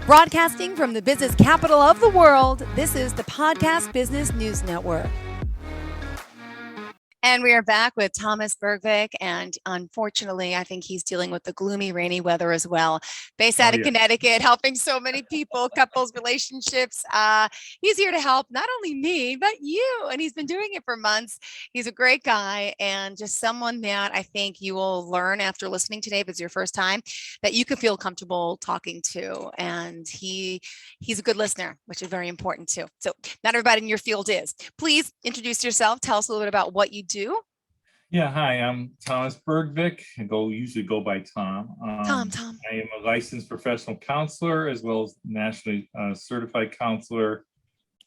Broadcasting from the business capital of the world, this is the Podcast Business News Network. And we are back with Thomas Bergvik, and unfortunately, I think he's dealing with the gloomy, rainy weather as well. Based out of Connecticut, helping so many people, couples, relationships. He's here to help not only me, but you, and he's been doing it for months. He's a great guy and just someone that I think you will learn after listening today, if it's your first time, that you can feel comfortable talking to. And he's a good listener, which is very important too. So not everybody in your field is. Please introduce yourself. Tell us a little bit about what you do. Yeah, hi, I'm Thomas Bergvik. I usually go by Tom. Tom. I am a licensed professional counselor as well as nationally certified counselor.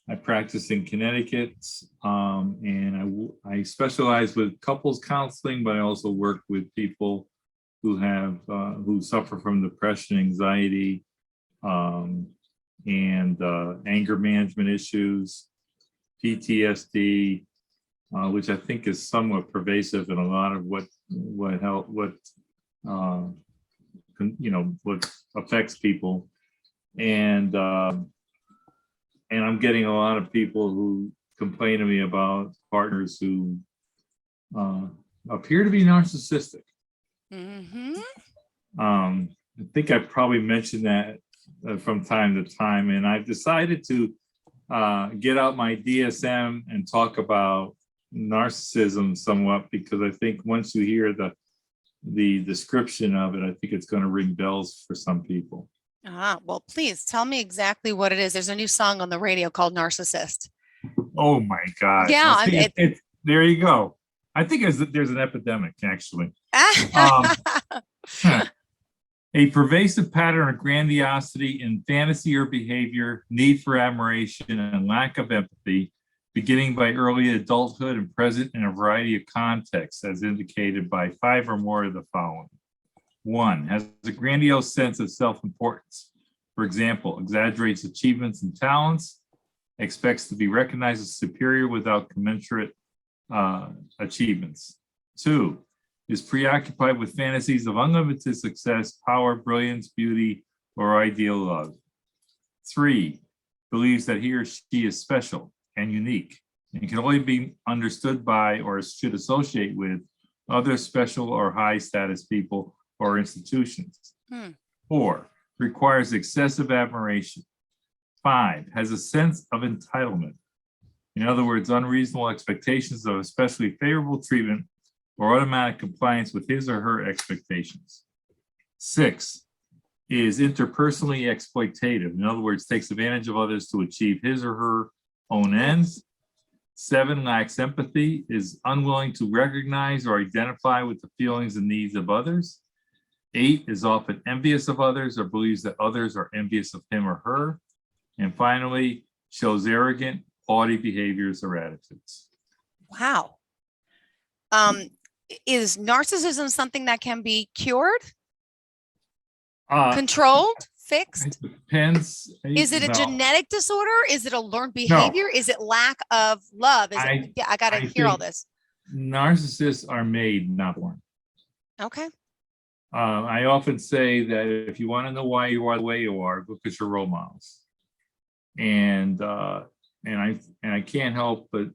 I practice in Connecticut, and I specialize with couples counseling, but I also work with people who who suffer from depression, anxiety, and anger management issues, PTSD. Which I think is somewhat pervasive in a lot of what affects people, and I'm getting a lot of people who complain to me about partners who appear to be narcissistic. Mm-hmm. I think I probably mentioned that from time to time, and I've decided to get out my DSM and talk about narcissism somewhat, because I think once you hear the description of it, I think it's going to ring bells for some people. Well, please tell me exactly what it is. There's a new song on the radio called Narcissist. Oh my God. Yeah. There you go. I think there's an epidemic, actually. A pervasive pattern of grandiosity in fantasy or behavior, need for admiration, and lack of empathy, beginning by early adulthood and present in a variety of contexts, as indicated by 5 or more of the following. 1, has a grandiose sense of self-importance. For example, exaggerates achievements and talents, expects to be recognized as superior without commensurate achievements. 2, is preoccupied with fantasies of unlimited success, power, brilliance, beauty, or ideal love. 3, believes that he or she is special and unique, and can only be understood by or should associate with other special or high status people or institutions. 4, requires excessive admiration. 5, has a sense of entitlement. In other words, unreasonable expectations of especially favorable treatment or automatic compliance with his or her expectations. 6, is interpersonally exploitative. In other words, takes advantage of others to achieve his or her own ends. 7, lacks empathy, is unwilling to recognize or identify with the feelings and needs of others. 8, is often envious of others or believes that others are envious of him or her. And finally, shows arrogant, haughty behaviors or attitudes. Wow. Is narcissism something that can be cured? Controlled? Fixed? It depends. Is it a genetic disorder? Is it a learned behavior? No. Is it lack of love? I got to hear all this. Narcissists are made, not born. Okay. I often say that if you want to know why you are the way you are, look at your role models. And I can't help but,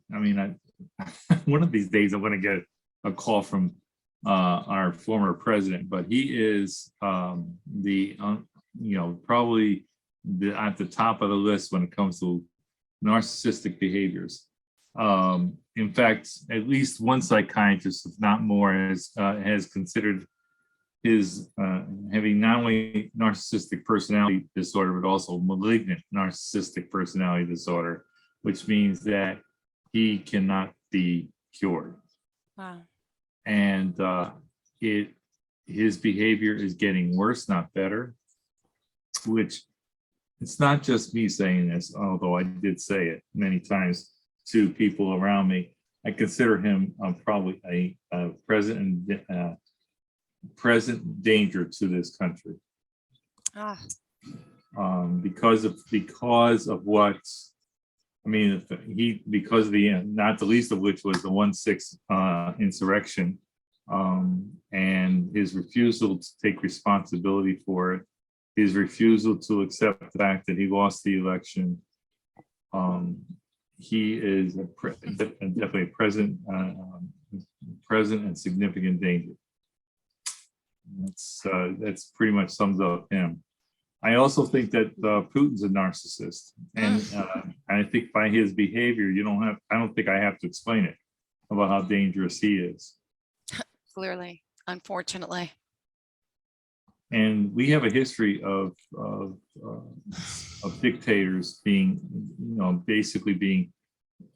one of these days I'm going to get a call from our former president, but he is probably at the top of the list when it comes to narcissistic behaviors. In fact, at least one psychiatrist, if not more, has considered his having not only narcissistic personality disorder, but also malignant narcissistic personality disorder, which means that he cannot be cured. Wow. And his behavior is getting worse, not better, which it's not just me saying this, although I did say it many times to people around me. I consider him probably a present danger to this country. Because of what I mean, because of the, not the least of which was the 1/6 insurrection, and his refusal to take responsibility for it, his refusal to accept the fact that he lost the election. He is definitely a present and significant danger. That's pretty much sums up him. I also think that Putin's a narcissist, and I think by his behavior, I don't think I have to explain it about how dangerous he is. Clearly, unfortunately. And we have a history of dictators being, basically being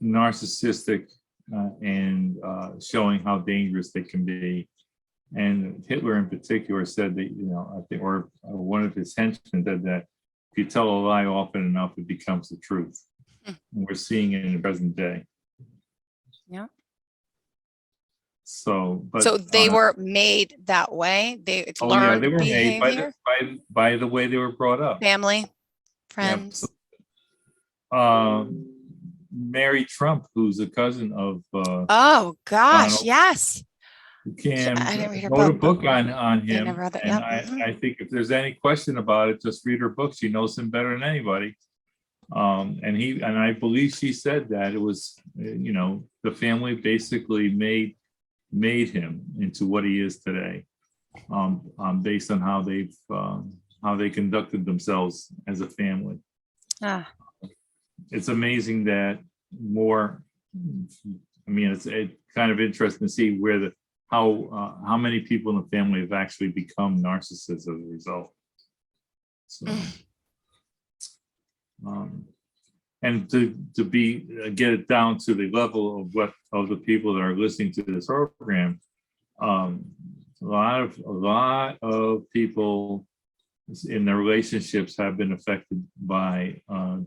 narcissistic and showing how dangerous they can be. And Hitler in particular said that, I think, or one of his henchmen said that if you tell a lie often enough, it becomes the truth. And we're seeing it in the present day. Yeah. So they were made that way. It's learned they were behavior. made by the way they were brought up. Family, friends. Mary Trump, who's a cousin of. Oh gosh, yes. I didn't read her book. A book on him. I never read that. And I think if there's any question about it, just read her book. She knows him better than anybody. And I believe she said that it was, the family basically made him into what he is today, based on how they conducted themselves as a family. It's amazing that it's kind of interesting to see how many people in the family have actually become narcissists as a result. So, and to get it down to the level of the people that are listening to this program, a lot of people in their relationships have been affected by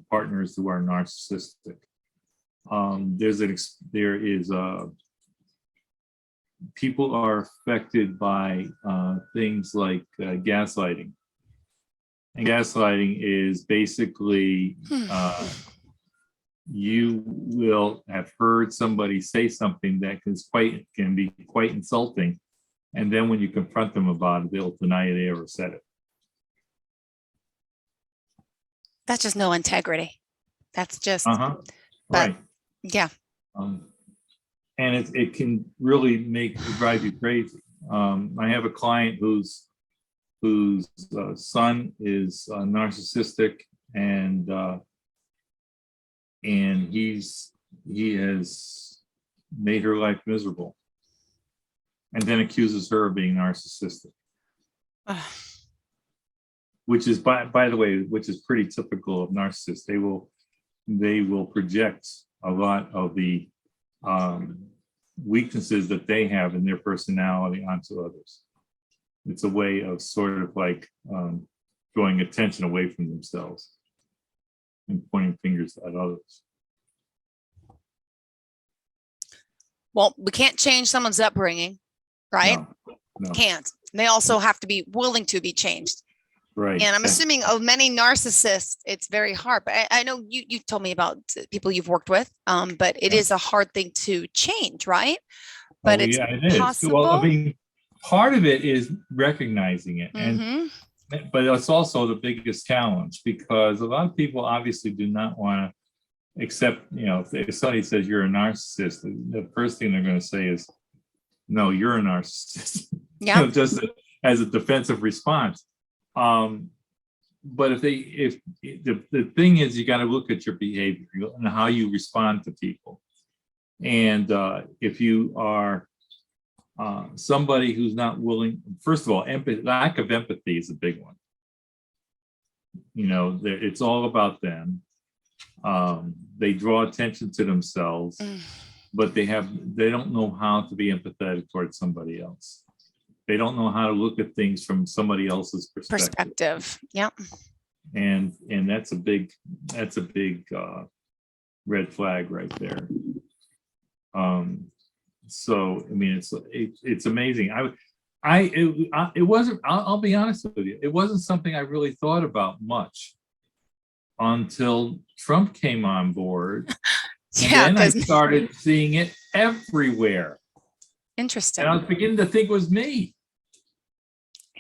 partners who are narcissistic. People are affected by things like gaslighting. And gaslighting is basically you will have heard somebody say something that can be quite insulting, and then when you confront them about it, they'll deny they ever said it. That's just no integrity. That's just right. Yeah. And it can really drive you crazy. I have a client whose son is narcissistic, and he has made her life miserable, and then accuses her of being narcissistic. Which is, by the way, which is pretty typical of narcissists. They will project a lot of the weaknesses that they have in their personality onto others. It's a way of sort of like drawing attention away from themselves and pointing fingers at others. Well, we can't change someone's upbringing, right? No. Can't. They also have to be willing to be changed. Right. And I'm assuming of many narcissists, it's very hard. But I know you told me about people you've worked with, but it is a hard thing to change, right? But it possible. Well, part of it is recognizing it, but it's also the biggest challenge, because a lot of people obviously do not want to accept. If somebody says you're a narcissist, the first thing they're going to say is, "No, you're a narcissist." Yeah. Just as a defensive response. But if the thing is, you got to look at your behavior and how you respond to people. And if you are somebody who's not willing, first of all, lack of empathy is a big one. It's all about them. They draw attention to themselves, but they don't know how to be empathetic towards somebody else. They don't know how to look at things from somebody else's perspective. Yeah. And that's a big red flag right there. So it's amazing. It wasn't. I'll be honest with you. It wasn't something I really thought about much until Trump came on board. Yeah. And then I started seeing it everywhere. Interesting. And I was beginning to think it was me.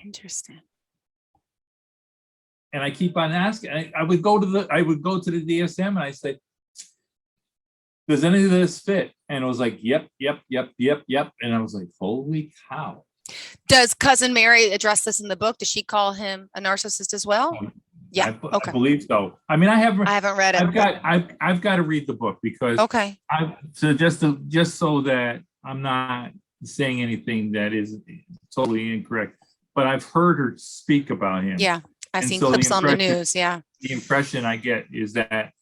Interesting. and I keep on asking. I would go to the DSM and I say, does any of this fit? And it was like, yep. And I was like, holy cow. Does Cousin Mary address this in the book? Does she call him a narcissist as well? Yeah. I believe so. I mean, I haven't read it. I've got to read the book because just so that I'm not saying anything that is totally incorrect, but I've heard her speak about him. Yeah. I've seen clips on the news. Yeah. The impression I get is that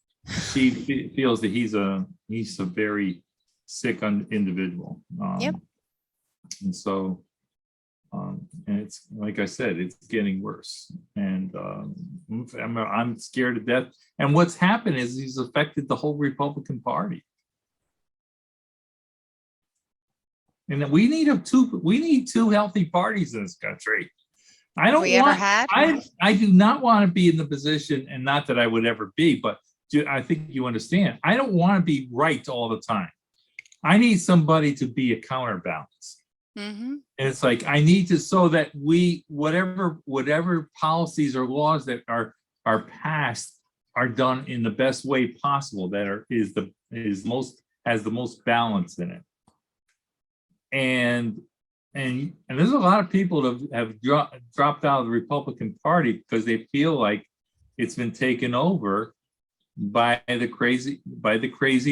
she feels that he's a very sick individual. Yep. And so, and it's like I said, it's getting worse, and I'm scared to death. And what's happened is he's affected the whole Republican Party, and we need two healthy parties in this country. I do not want to be in the position, and not that I would ever be, but I think you understand. I don't want to be right all the time. I need somebody to be a counterbalance. Mm-hmm. And it's like, I need to, so that we, whatever policies or laws that are passed are done in the best way possible, that has the most balance in it. And there's a lot of people that have dropped out of the Republican Party because they feel like it's been taken over by the crazy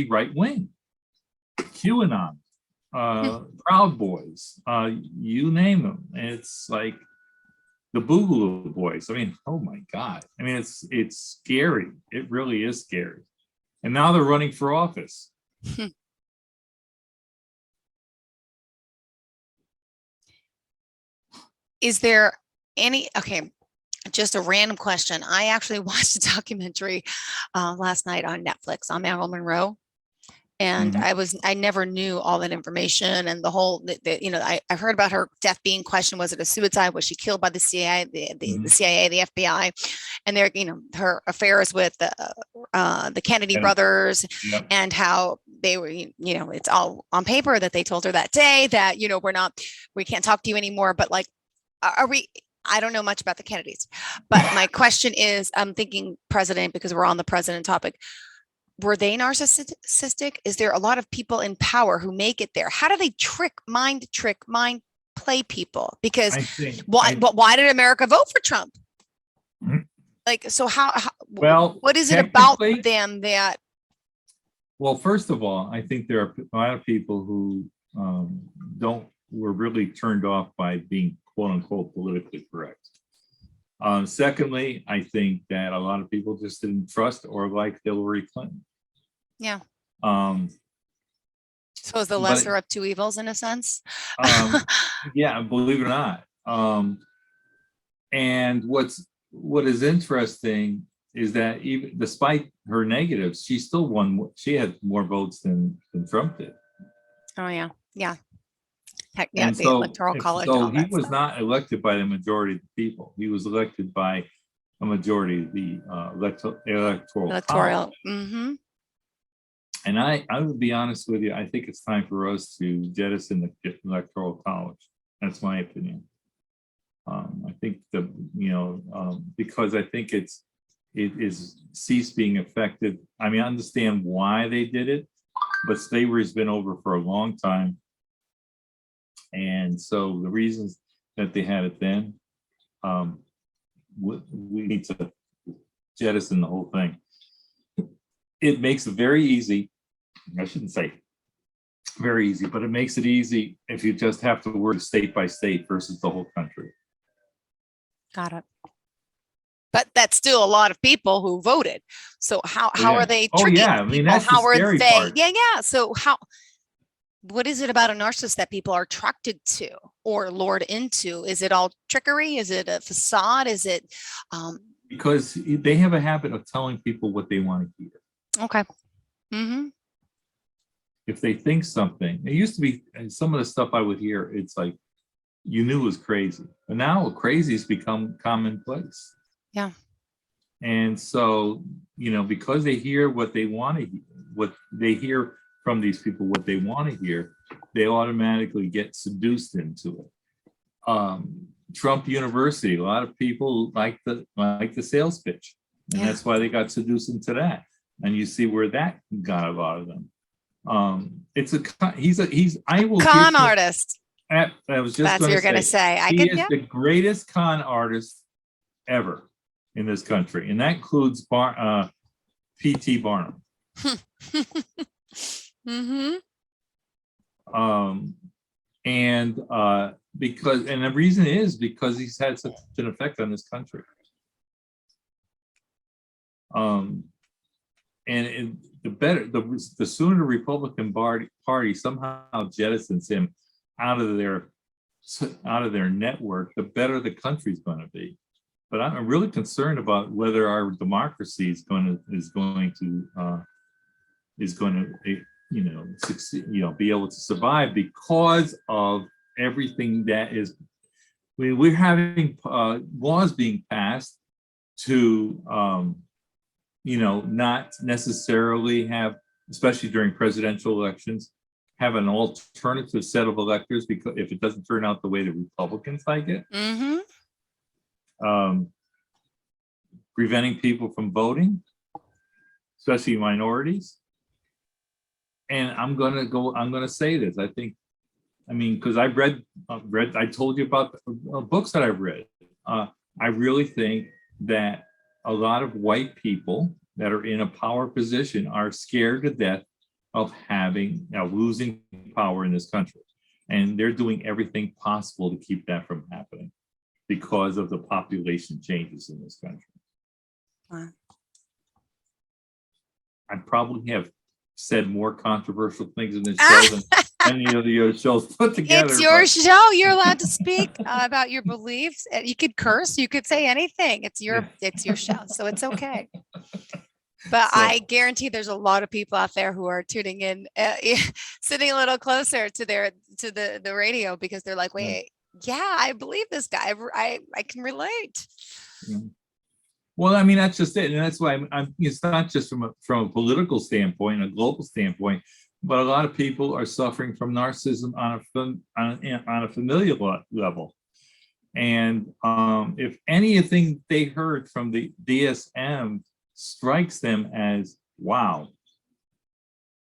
right wing, QAnon, Proud Boys, you name them. And it's like the Boogaloo Boys. I mean, oh my God. I mean, it's scary. It really is scary. And now they're running for office. Is there any, okay, just a random question. I actually watched a documentary last night on Netflix on Marilyn Monroe. And I never knew all that information, and the whole, I've heard about her death being questioned. Was it a suicide? Was she killed by the CIA, the CIA, the FBI? And their, her affairs with the Kennedy brothers, and how they were, it's all on paper that they told her that day that, we can't talk to you anymore. But like, I don't know much about the Kennedys, but my question is, I'm thinking president, because we're on the president topic. Were they narcissistic? Is there a lot of people in power who make it there? How do they mind play people? Because why did America vote for Trump? Like, so what is it about them that? Well, first of all, I think there are a lot of people who were really turned off by being quote unquote politically correct. Secondly, I think that a lot of people just didn't trust or like Hillary Clinton. Yeah. So is the lesser of two evils in a sense? Yeah, believe it or not. And what is interesting is that even despite her negatives, she still won. She had more votes than Trump did. Oh yeah, yeah. Heck, yeah, the Electoral College. So he was not elected by the majority of the people. He was elected by a majority of the electoral college. Mm-hmm. And I would be honest with you, I think it's time for us to jettison the electoral college. That's my opinion. I think because I think it is ceased being effective. I mean, I understand why they did it, but slavery's been over for a long time. And so the reasons that they had it then, we need to jettison the whole thing. It makes it very easy. I shouldn't say very easy, but it makes it easy if you just have to work state by state versus the whole country. Got it. But that's still a lot of people who voted. So how are they tricking I mean, that's how the scary are they? part. Yeah. So what is it about a narcissist that people are attracted to or lured into? Is it all trickery? Is it a facade? Is it because they have a habit of telling people what they want to hear. Okay. Mm-hmm. If they think something, it used to be some of the stuff I would hear, it's like you knew it was crazy. But now crazy has become commonplace. Yeah. And so, because they hear what they want to hear, what they hear from these people, what they want to hear, they automatically get seduced into it. Trump University. A lot of people like the sales pitch, and that's why they got seduced into that. And you see where that got out of them. I will con artist. I was just That's what you're going to say. He is the greatest con artist ever in this country, and that includes P.T. Barnum. Mm-hmm. Because the reason is because he's had such an effect on this country. The sooner the Republican Party somehow jettisons him out of their network, the better the country's going to be. But I'm really concerned about whether our democracy is going to succeed, be able to survive because of everything that is. I mean, we're having laws being passed to not necessarily have, especially during presidential elections, have an alternative set of electors, because if it doesn't turn out the way the Republicans like it. Mm-hmm. Preventing people from voting, especially minorities. And I'm gonna say this. Because I've read. I told you about the books that I've read. I really think that a lot of white people that are in a power position are scared to death of losing power in this country, and they're doing everything possible to keep that from happening because of the population changes in this country. Wow. I probably have said more controversial things in this show than any of the other shows put together. It's your show. You're allowed to speak about your beliefs. You could curse. You could say anything. It's your show, so it's okay. But I guarantee there's a lot of people out there who are tuning in, sitting a little closer to the radio, because they're like, wait, I believe this guy. I can relate. Yeah. Well, I mean, that's just it, and that's why it's not just from a political standpoint, a global standpoint, but a lot of people are suffering from narcissism on a familial level. And if anything they heard from the DSM strikes them as, wow,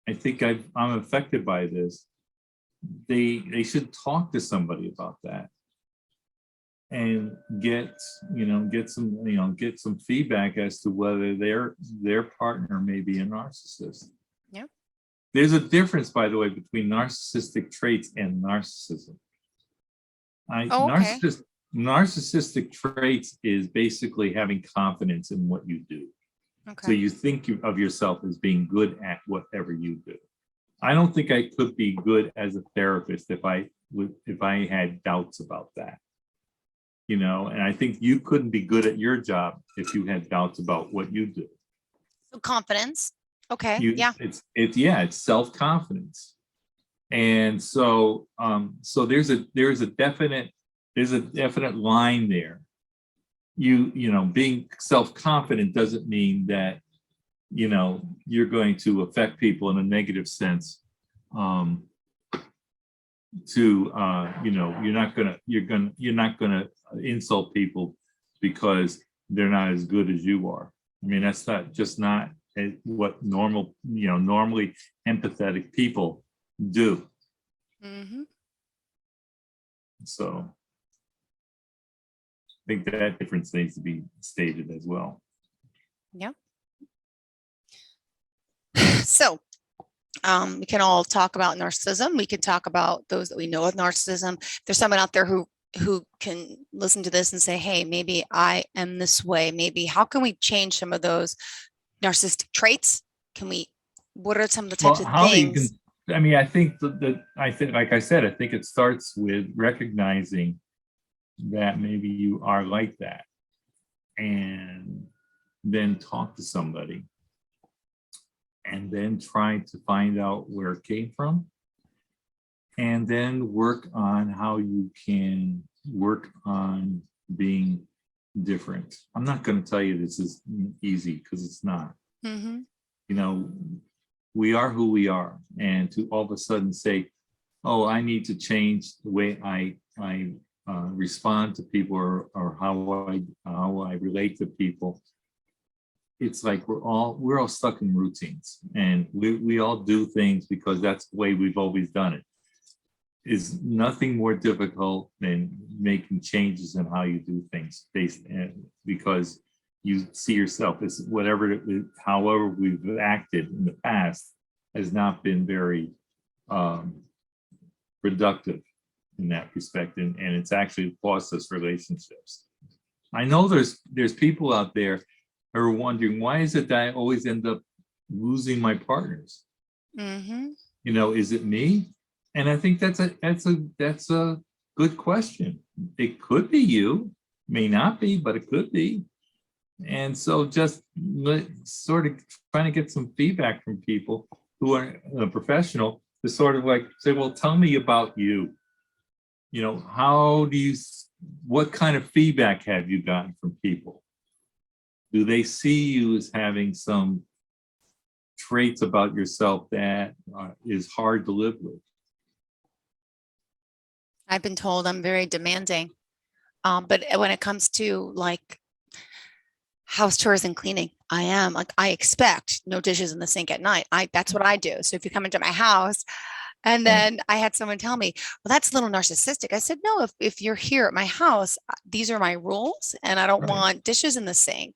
I think I'm affected by this, they should talk to somebody about that and get some feedback as to whether their partner may be a narcissist. Yeah. There's a difference, by the way, between narcissistic traits and narcissism. Narcissistic traits is basically having confidence in what you do. Okay. So you think of yourself as being good at whatever you do. I don't think I could be good as a therapist if I had doubts about that. And I think you couldn't be good at your job if you had doubts about what you do. So confidence. Okay. It's self-confidence. And so there's a definite line there. Being self-confident doesn't mean that you're going to affect people in a negative sense. You're not gonna insult people because they're not as good as you are. I mean, that's not what normally empathetic people do. Mm-hmm. So I think that difference needs to be stated as well. Yeah. So we can all talk about narcissism. We can talk about those that we know of narcissism. There's someone out there who can listen to this and say, hey, maybe I am this way. Maybe how can we change some of those narcissistic traits? What are some of the types of things? I think like I said, I think it starts with recognizing that maybe you are like that, and then talk to somebody, and then try to find out where it came from, and then work on how you can work on being different. I'm not going to tell you this is easy, because it's not. Mm-hmm. We are who we are, and to all of a sudden say, oh, I need to change the way I respond to people, or how I relate to people, it's like we're all stuck in routines, and we all do things because that's the way we've always done it. Is nothing more difficult than making changes in how you do things because you see yourself as however we've acted in the past has not been very productive in that respect, and it's actually cost us relationships. I know there's people out there who are wondering, why is it that I always end up losing my partners? Mm-hmm. Is it me? And I think that's a good question. It could be you, may not be, but it could be. And so just sort of trying to get some feedback from people who are professional to sort of like say, well, tell me about you. What kind of feedback have you gotten from people? Do they see you as having some traits about yourself that is hard to live with? I've been told I'm very demanding. But when it comes to like house chores and cleaning, I am like, I expect no dishes in the sink at night. That's what I do. So if you come into my house, and then I had someone tell me, well, that's a little narcissistic. I said, no, if you're here at my house, these are my rules, and I don't want dishes in the sink,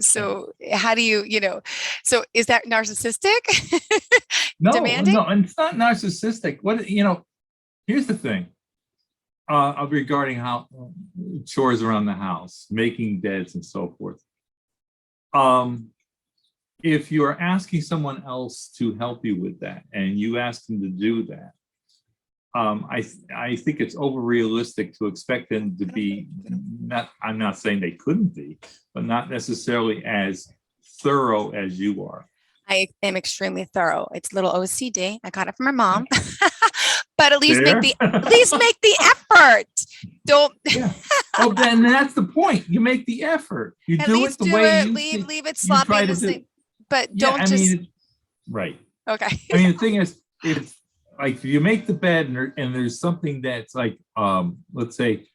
so how do so is that narcissistic? No, Demanding? no, and it's not narcissistic. Here's the thing. Regarding how chores around the house, making beds and so forth. If you are asking someone else to help you with that and you ask them to do that, I think it's over realistic to expect them to be I'm not saying they couldn't be, but not necessarily as thorough as you are. I am extremely thorough. It's a little OCD. I got it from my mom. But at least make the effort. Don't. Yeah. Oh, then that's the point. You make the effort. You do it the way you leave it sloppy in the sink. But don't right. Okay. I mean, the thing is, it's like if you make the bed and there's something that's like, let's say,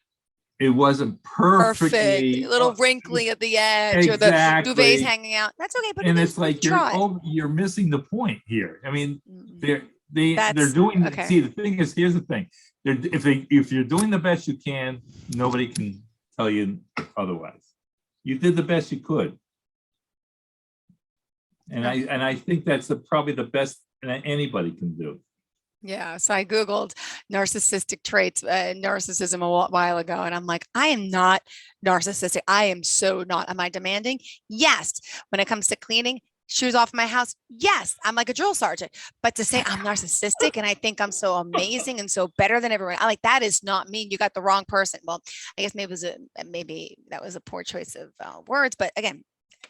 it wasn't perfect, a little wrinkly at the edge, or the duvet's hanging out. That's okay, but it's like you're missing the point here. I mean, they're doing. Okay. See, the thing is, here's the thing: if you're doing the best you can, nobody can tell you otherwise. You did the best you could, and I think that's probably the best that anybody can do. Yeah. So I Googled narcissistic traits, narcissism a while ago. And I'm like, I am not narcissistic. I am so not. Am I demanding? Yes. When it comes to cleaning, shoes off my house. Yes. I'm like a drill sergeant. But to say I'm narcissistic and I think I'm so amazing and so better than everyone, I like, that is not me. You got the wrong person. Well, I guess maybe that was a poor choice of words. But again,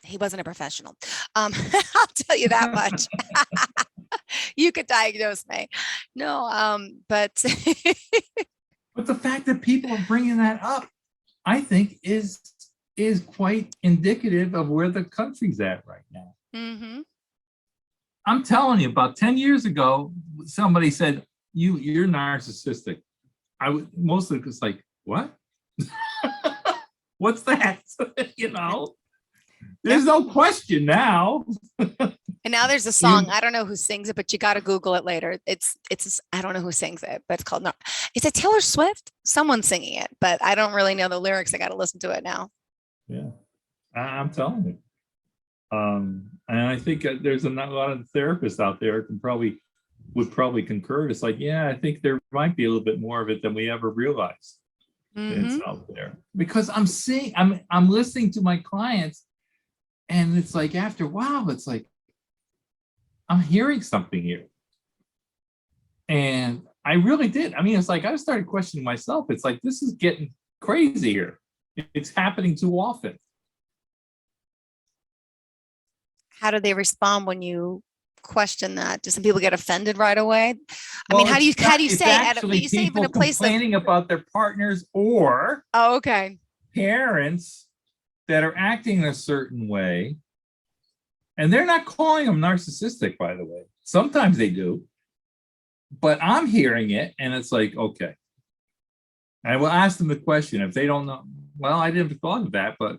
he wasn't a professional. I'll tell you that much. You could diagnose me. No, but but the fact that people are bringing that up, I think is quite indicative of where the country's at right now. Mm-hmm. I'm telling you, about 10 years ago, somebody said, you're narcissistic. Mostly was like, what? What's that? There's no question now. And now there's a song. I don't know who sings it, but you got to Google it later. It's I don't know who sings it, but it's called Is it Taylor Swift? Someone's singing it, but I don't really know the lyrics. I got to listen to it now. Yeah, I'm telling you. And I think there's a lot of therapists out there who would probably concur. It's like, yeah, I think there might be a little bit more of it than we ever realized. Mm-hmm. It's out there because I'm listening to my clients, and it's like after a while, it's like I'm hearing something here, and I really did. I mean, it's like I started questioning myself. It's like this is getting crazy here. It's happening too often. How do they respond when you question that? Do some people get offended right away? I mean, how do you say even a place complaining about their partners or parents that are acting a certain way, and they're not calling them narcissistic, by the way. Sometimes they do, but I'm hearing it, and it's like, okay, And I will ask them the question if they don't know. Well, I didn't thought of that, but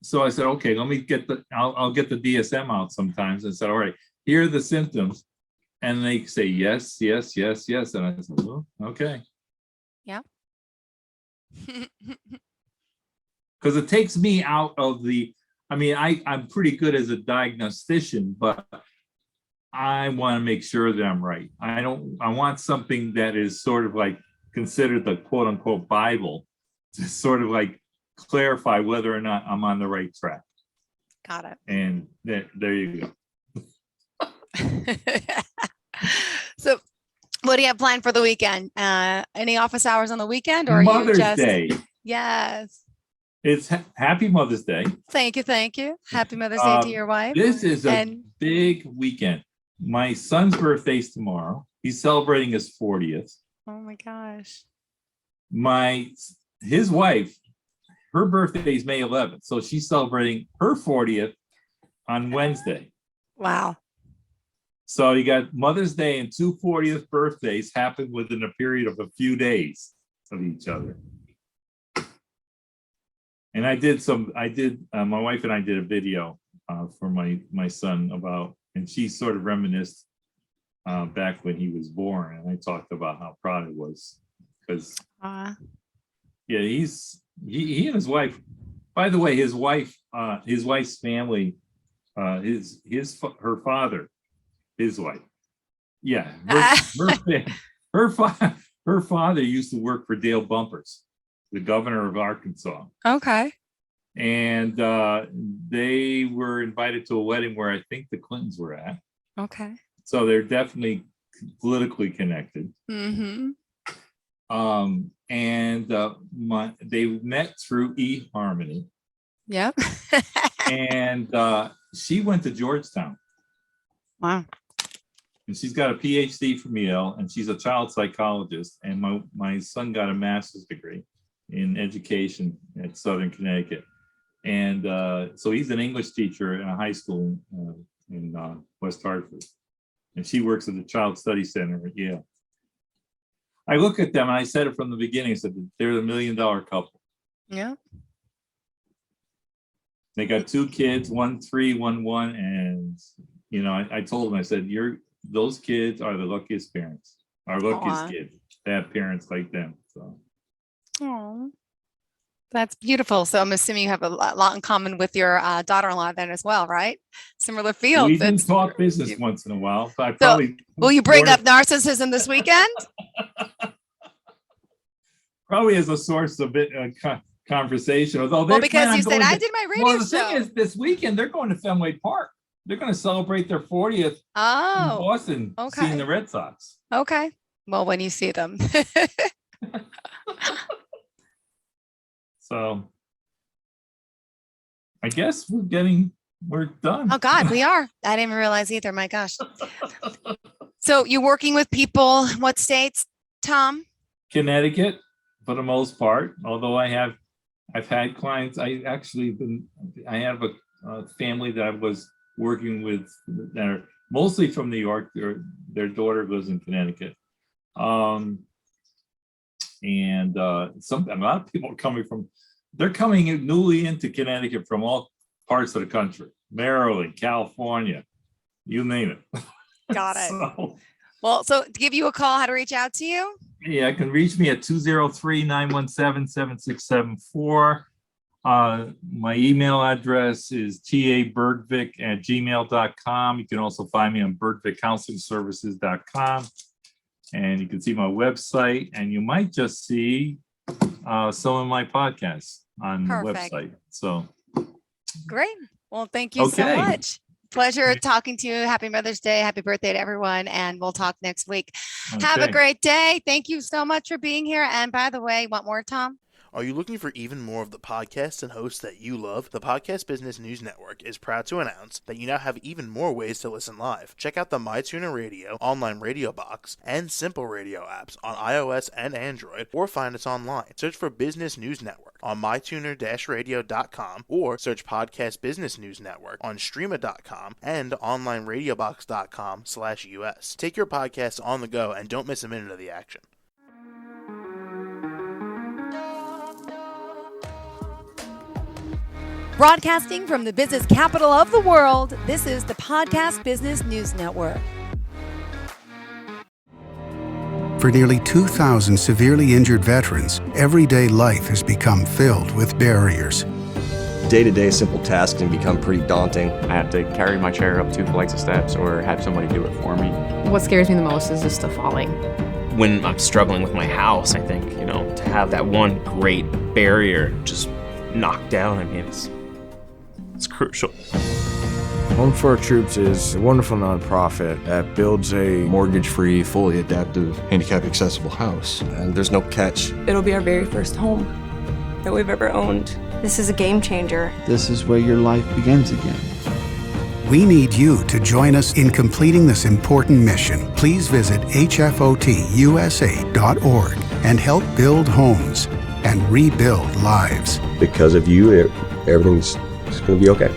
so I said, okay, let me get I'll get the DSM out sometimes and said, all right, here are the symptoms. And they say, yes, yes, yes, yes. And I said, well, okay. Yeah. Because it takes me out of I'm pretty good as a diagnostician, but I want to make sure that I'm right. I want something that is sort of like considered the quote unquote Bible to sort of like clarify whether or not I'm on the right track. Got it. And there you go. So what do you have planned for the weekend? Any office hours on the weekend, or Mother's Day. Yes. It's Happy Mother's Day. Thank you. Thank you. Happy Mother's Day to your wife. This is a big weekend. My son's birthday's tomorrow. He's celebrating his 40th. Oh my gosh. His wife, her birthday is May 11th. So she's celebrating her 40th on Wednesday. Wow. So you got Mother's Day and 2 40th birthdays happen within a period of a few days of each other. And my wife and I did a video for my son and she sort of reminisced back when he was born. And I talked about how proud he was because, yeah, he and his wife, by the way, his wife's family, her father, his wife. Yeah. Her father used to work for Dale Bumpers, the governor of Arkansas. Okay. And they were invited to a wedding where I think the Clintons were at. Okay. So they're definitely politically connected. Mm-hmm. They met through eHarmony. Yep. And she went to Georgetown. Wow. And she's got a PhD from Yale, and she's a child psychologist. And my son got a master's degree in education at Southern Connecticut. And so he's an English teacher in a high school in West Hartford. And she works at the Child Study Center at Yale. I look at them, and I said it from the beginning, I said, they're the $1 million couple. Yeah. They got 2 kids, 1 3, 1 1. And, I told them, I said, those kids are the luckiest parents, our luckiest kids to have parents like them. So. Oh, that's beautiful. So I'm assuming you have a lot in common with your daughter-in-law then as well, right? Similar fields. We do talk business once in a while. Will you bring up narcissism this weekend? Probably as a source of conversation. Although because you said I did my radio show. Well, the thing is, this weekend they're going to Fenway Park. They're going to celebrate their 40th in Boston, seeing the Red Sox. Okay. Well, when you see them. So I guess we're done. Oh God, we are. I didn't even realize either. My gosh. So you're working with people, what states, Tom? Connecticut, for the most part. Although I've had clients. I have a family that I was working with that are mostly from New York. Their daughter lives in Connecticut. And a lot of people are they're coming newly into Connecticut from all parts of the country, Maryland, California, you name it. Got it. So to give you a call, how to reach out to you? Yeah, you can reach me at 203-917-7674. My email address is tabergvik@gmail.com. You can also find me on bergvikcounselingservices.com. And you can see my website, and you might just see some of my podcasts on the website. So great. Well, thank you so much. Pleasure talking to you. Happy Mother's Day. Happy birthday to everyone. And we'll talk next week. Okay. Have a great day. Thank you so much for being here. And by the way, want more, Tom? Are you looking for even more of the podcasts and hosts that you love? The Podcast Business News Network is proud to announce that you now have even more ways to listen live. Check out the MyTuner Radio, online radio box, and Simple Radio apps on iOS and Android, or find us online. Search for Business News Network on mytuner-radio.com, or search Podcast Business News Network on streama.com and onlineradiobox.com/US. Take your podcasts on the go and don't miss a minute of the action. Broadcasting from the business capital of the world, this is the Podcast Business News Network. For nearly 2,000 severely injured veterans, everyday life has become filled with barriers. Day-to-day simple tasks can become pretty daunting. I have to carry my chair up 2 flights of steps or have somebody do it for me. What scares me the most is just the falling. When I'm struggling with my house, I think, to have that one great barrier just knocked down, it's crucial. Home for Our Troops is a wonderful nonprofit that builds a Mortgage-free, fully adaptive, handicap-accessible house. And there's no catch. It'll be our very first home that we've ever owned. This is a game changer. This is where your life begins again. We need you to join us in completing this important mission. Please visit hfotusa.org and help build homes and rebuild lives. Because of you, everything's going to be okay.